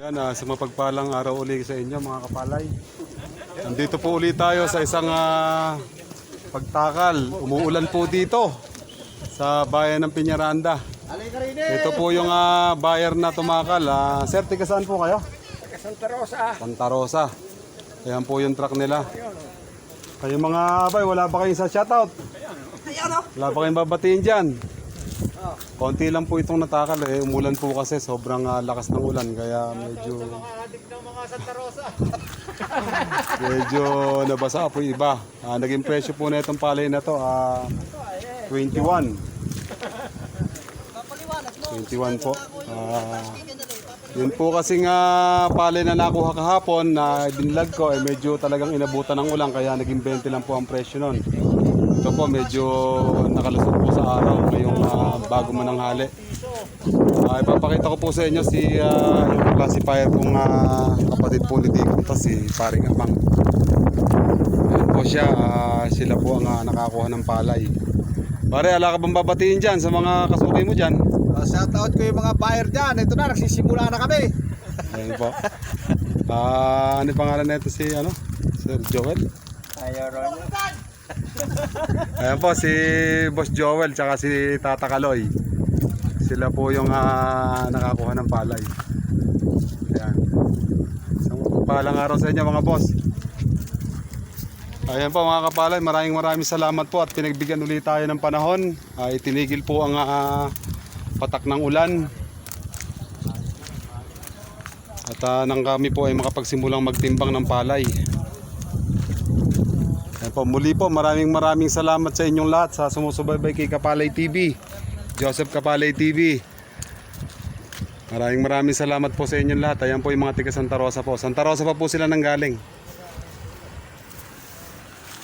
Yan, sa mapagpalang araw uli sa inyo mga kapalay. Nandito po ulit tayo sa isang pagtakal. Umuulan po dito sa bayan ng Peñaranda. Ito po yung buyer na tumakal. Sir, tiga saan po kayo? Santa Rosa. Santa Rosa. Ayan po yung truck nila. Kayo mga abay, wala ba kayong sa shoutout? Wala ba kayong babatiin dyan? Konti lang po itong natakal umulan po kasi sobrang lakas ng ulan kaya medyo medyo nabasa po yung iba. Naging presyo po na itong palay na to 21 po. Yun po kasing palay na nakuha kahapon na binlag ko medyo talagang inabutan ng ulan kaya naging 20 lang po ang presyo nun. Ito po medyo nakalusot po sa araw ngayong bago mananghali. Ipapakita ko po sa inyo yung classifier kong kapatid po ni Dico, si Paring Amang. Ayan po siya, sila po ang nakakuha ng palay. Pare, ala ka bang babatiin dyan sa mga kasuki mo dyan? Shoutout ko yung mga buyer dyan. Ito na, nagsisimula na kami. Ayan po. Ano yung pangalan na ito si Sir Joel? Ayan po si Boss Joel tsaka si Tata Kaloy. Sila po yung nakakuha ng palay. Ayan. Isang palang araw sa inyo mga boss. Ayan po mga kapalay, maraming salamat po at pinagbigyan ulit tayo ng panahon. Itinigil po ang patak ng ulan. At nang kami po ay makapagsimulang magtimbang ng palay. Ayan po, muli po maraming salamat sa inyong lahat sa sumusubaybay kay Kapalay TV, Joseph Kapalay TV. Maraming salamat po sa inyong lahat. Ayan po yung mga tiga Santa Rosa po. Santa Rosa pa po sila nanggaling.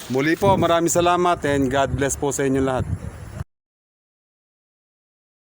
Muli po maraming salamat and God bless po sa inyong lahat.